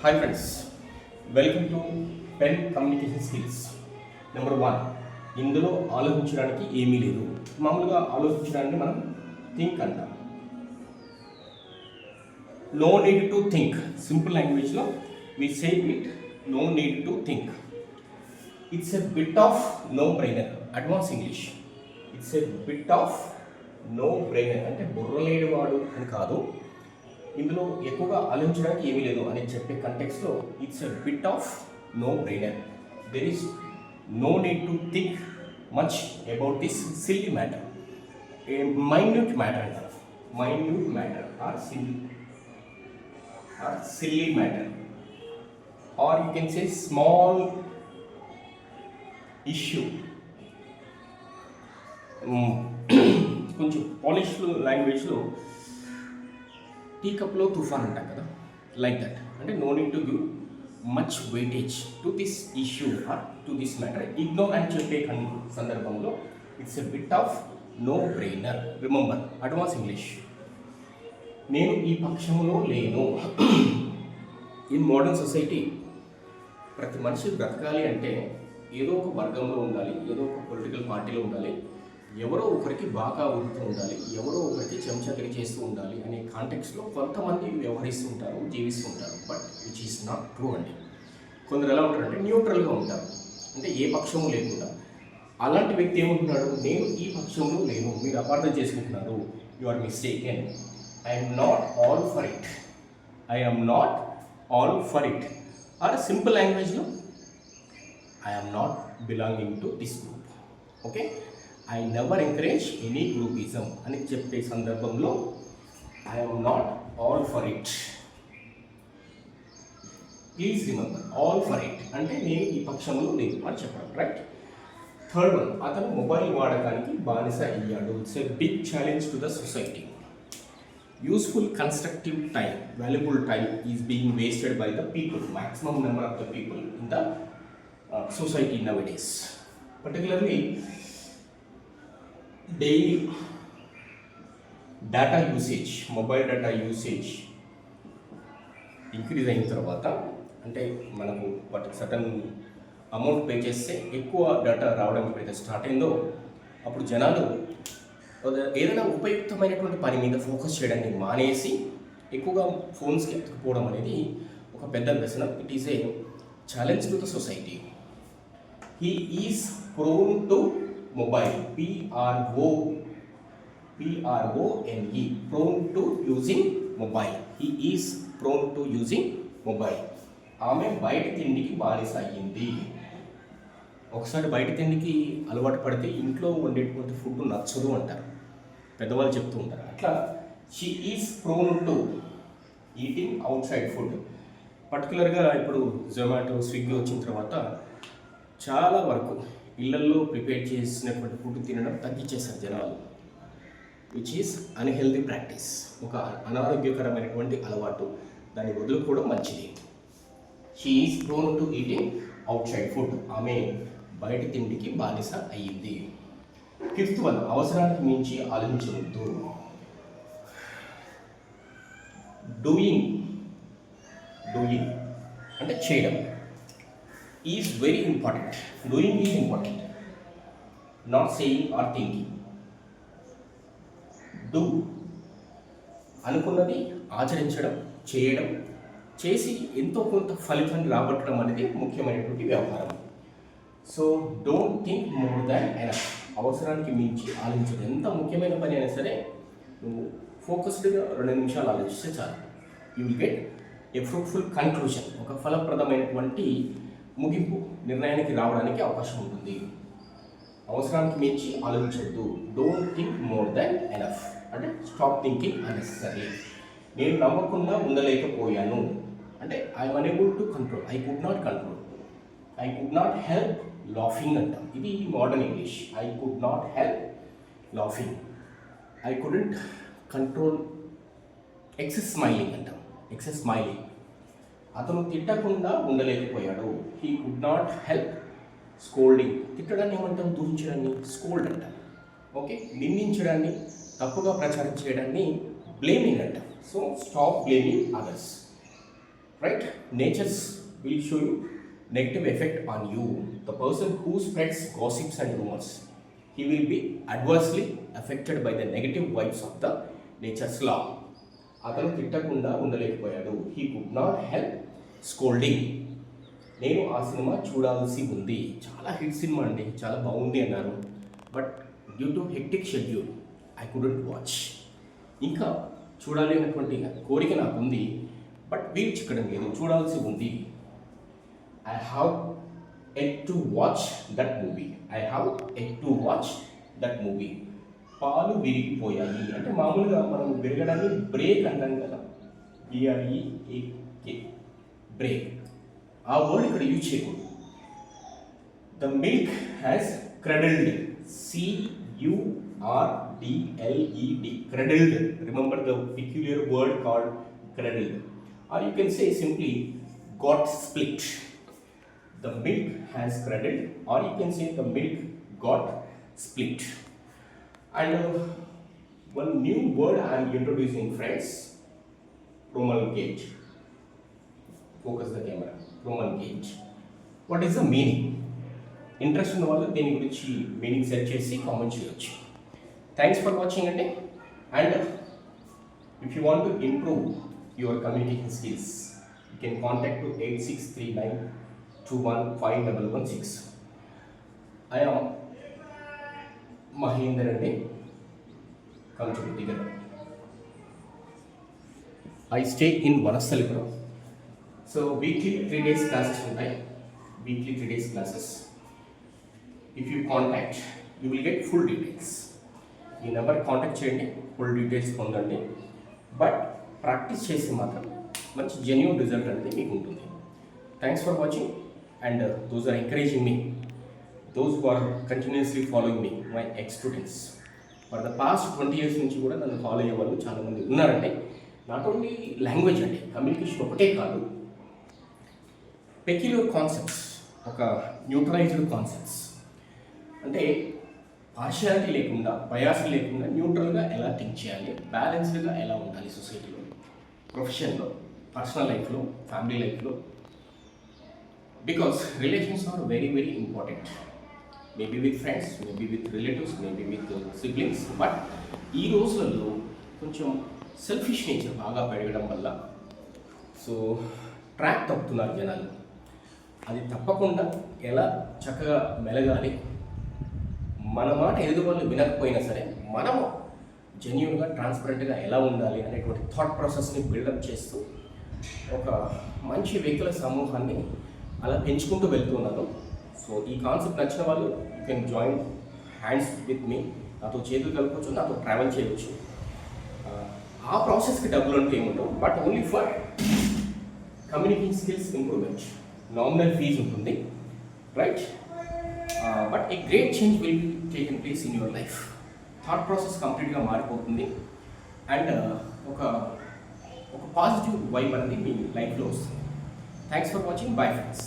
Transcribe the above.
Hi friends, welcome to pen communication skills. Number 1, ఇందులో ఆలోచించడానికి ఏమీ లేదు. మామూలుగా ఆలోచించడాన్ని మనం థింక్ అంటాం. No need to think. Simple లాంగ్వేజ్లో we say it no need to think. It's a bit of no brainer. Advance English. It's a bit of no brainer అంటే బుర్రలేడు వాడు అని కాదు, ఇందులో ఎక్కువగా ఆలోచించడానికి ఏమీ లేదు అని చెప్పే కంటెక్స్లో it's a bit of no brainer. There is no need to think much about this silly matter. A minute matter అంటారు. Minute matter or silly matter, or you can say small issue. కొంచెం polish లాంగ్వేజ్లో tea కప్లో తుఫాన్ అంటాం కదా, like that. అంటే no need to give much weightage to this issue or to this matter. Ignore అని చెప్పే సందర్భంలో it's a bit of no brainer. Remember, advance English. నేను ఈ పక్షంలో లేను. ఇన్ మోడర్న్ సొసైటీ ప్రతి మనిషి బ్రతకాలి అంటే ఏదో ఒక వర్గంలో ఉండాలి, ఏదో ఒక పొలిటికల్ పార్టీలో ఉండాలి, ఎవరో ఒకరికి బాగా ఉంటూ ఉండాలి, ఎవరో ఒకరికి చెంచగిరి చేస్తూ ఉండాలి అనే కాంటెక్స్లో కొంతమంది వ్యవహరిస్తూ ఉంటారు, జీవిస్తూ ఉంటారు. But which is not true అండి. కొందరు ఎలా ఉంటారంటే న్యూట్రల్గా ఉంటారు, అంటే ఏ పక్షము లేకుండా. అలాంటి వ్యక్తి ఏమంటున్నాడు, నేను ఈ పక్షంలో లేను, మీరు అపార్థం చేసుకుంటున్నారు, you are mistaken, I'm not all for it, I'm not all for it. Or simple లాంగ్వేజ్లో I'm not belonging to this group. Okay, I never encourage any groupism అని చెప్పే సందర్భంలో I'm not all for it. Please remember, all for it అంటే నేను ఈ పక్షంలో లేదు అని చెప్పడం. రైట్. థర్డ్ వన్, అతను మొబైల్ వాడకానికి బానిస అయ్యాడు. It's a big challenge to the society. Useful constructive time, valuable time is being wasted by the people, maximum number of the people in the society nowadays. Particularly daily data usage, mobile data usage increase అయిన తర్వాత, అంటే మనకు వాటికి sudden amount pay చేస్తే ఎక్కువ data రావడం ఎప్పుడైతే start అయిందో అప్పుడు జనాలు ఏదైనా ఉపయుక్తమైనటువంటి పని మీద ఫోకస్ చేయడాన్ని మానేసి ఎక్కువగా ఫోన్స్కి ఎత్తుకుపోవడం అనేది ఒక పెద్ద వ్యసనం. It is a challenge to the society. He is prone to mobile, PRONE, prone to using mobile. He is prone to using mobile. ఆమె బయట తిండికి బానిస అయ్యింది. ఒకసారి బయట తిండికి అలవాటు పడితే ఇంట్లో వండేటువంటి ఫుడ్ నచ్చదు అంటారు, పెద్దవాళ్ళు చెప్తూ ఉంటారు. అట్లా she is prone to eating out side food. పర్టికులర్గా ఇప్పుడు జొమాటో, స్విగ్గీ వచ్చిన తర్వాత చాలా వరకు ఇళ్లల్లో ప్రిపేర్ చేసినటువంటి ఫుడ్ తినడం తగ్గించేశారు జనాలు, విచ్ ఈస్ అన్హెల్దీ ప్రాక్టీస్. ఒక అనారోగ్యకరమైనటువంటి అలవాటు, దాన్ని వదులుకోవడం మంచిది. She is prone to eating out side food. ఆమె బయట తిండికి బానిస అయ్యింది. ఫిఫ్త్ వన్, అవసరానికి మించి ఆలోచించవద్దు. డూయింగ్ అంటే చేయడం is very important. Doing is important, not saying or thinking. Do అనుకున్నది ఆచరించడం, చేయడం, చేసి ఎంతో కొంత ఫలితాన్ని రాబట్టడం అనేది ముఖ్యమైనటువంటి వ్యవహారం. So don't think more than enough. అవసరానికి మించి ఆలోచించడం. ఎంత ముఖ్యమైన పని అయినా సరే నువ్వు ఫోకస్డ్గా 2 నిమిషాలు ఆలోచిస్తే చాలు. You will get a fruitful conclusion. ఒక ఫలప్రదమైనటువంటి ముగింపు, నిర్ణయానికి రావడానికి అవకాశం ఉంటుంది. అవసరానికి మించి ఆలోచించద్దు. Don't think more than enough అంటే స్టాప్ థింకింగ్ అన్నెసరీ. నేను నమ్మకుండా ఉండలేకపోయాను అంటే I'm unable to control, I could not control, I could not help laughing అంటాం. ఇది modern English. I could not help laughing, I couldn't control excess smiling అంటాం. Excess smiling, అతను తిట్టకుండా ఉండలేకపోయాడు. He could not help scolding. తిట్టడాన్ని ఏమంటాం, దూషించడాన్ని scold అంటాం. Okay, నిందించడాన్ని, తప్పుగా ప్రచారం చేయడాన్ని బ్లేమింగ్ అంటాం. So stop blaming others. right? Natures will show you negative effect on you. The person who spreads gossips and rumors, he will be adversely affected by the negative vibes of the nature's law. అతను తిట్టకుండా ఉండలేకపోయాడు. He could not help scolding. నేను ఆ cinema చూడాల్సి ఉంది. చాలా hit cinema అండి, చాలా బాగుంది అన్నారు. But due to hectic schedule I couldn't watch. ఇంకా చూడాలి అనేటువంటి కోరిక నాకు ఉంది, బట్ వీలు చిక్కడం లేదు. చూడాల్సి ఉంది. I have yet to watch that movie. I have yet to watch that movie. పాలు విరిగిపోయాయి అంటే మామూలుగా మనం విరగడాన్ని బ్రేక్ అంటాం కదా, బిఆర్ఈఏకే, బ్రేక్. ఆ వర్డ్ ఇక్కడ యూజ్ చేయకూడదు. The milk has curdled, CURDLED, cradled. Remember the peculiar word called cradled. Or you can say simply got split. The milk has cradled, or you can say the milk got split. And one new word I am introducing, friends, promulgate. Focus the camera. Promulgate. What is the meaning? Interest ఉన్న వాళ్ళు దీని గురించి meaning search చేసి comment చేయొచ్చు. Thanks for watching అండి. And if you want to improve your communication skills, you can contact to 8639215116. I am Mahender అండి. కమ్ టు దిగర్. I stay in Vanasthalipuram. So weekly 3 days classes ఉంటాయి. Weekly 3 days classes. If you contact, you will get full details. ఈ number contact చేయండి, full details పొందండి. But practice చేసి మాత్రం మంచి జెన్యూన్ రిజల్ట్ అనేది మీకు ఉంటుంది. Thanks for watching. And those are encouraging me, those who are continuously following me, my ex students. For the past 20 years నుంచి కూడా నన్ను ఫాలో అయ్యే వాళ్ళు చాలామంది ఉన్నారండి. నాట్ ఓన్లీ లాంగ్వేజ్ అండి, కమ్యూనికేషన్ ఒకటే కాదు, పెక్యులర్ కాన్సెప్ట్స్, ఒక న్యూట్రలైజ్డ్ కాన్సెప్ట్స్. అంటే పార్షియాలిటీ లేకుండా, బయాస్ లేకుండా న్యూట్రల్గా ఎలా థింక్ చేయాలి, బ్యాలెన్స్డ్గా ఎలా ఉండాలి సొసైటీలో, ప్రొఫెషన్లో, పర్సనల్ లైఫ్లో, ఫ్యామిలీ లైఫ్లో. Because relations are very very important. Maybe with friends, maybe with relatives, maybe with siblings. But ఈ రోజులలో కొంచెం సెల్ఫిష్ నేచర్ బాగా పెరగడం వల్ల సో ట్రాక్ తప్పుతున్నారు జనాలు. అది తప్పకుండా ఎలా చక్కగా మెలగాలి, మన మాట ఎదుగు వాళ్ళు వినకపోయినా సరే మనము జెన్యూన్గా, ట్రాన్స్పరెంట్గా ఎలా ఉండాలి అనేటువంటి థాట్ ప్రాసెస్ని బిల్డప్ చేస్తూ ఒక మంచి వ్యక్తుల సమూహాన్ని అలా పెంచుకుంటూ వెళ్తున్నాను. సో ఈ కాన్సెప్ట్ నచ్చిన వాళ్ళు you can join hands with me. నాతో చేతులు కలుపుకోవచ్చు, నాతో ట్రావెల్ చేయవచ్చు. ఆ ప్రాసెస్కి డబ్బులు అంటే ఏముంటావు, but only for communication skills improvement. Nominal fee ఉంటుంది, right? But a great change will taken place in your life. Thought process కంప్లీట్గా మారిపోతుంది. అండ్ ఒక పాజిటివ్ వైబ్ అనేది మీ లైఫ్లో వస్తుంది. Thanks for watching. Bye friends.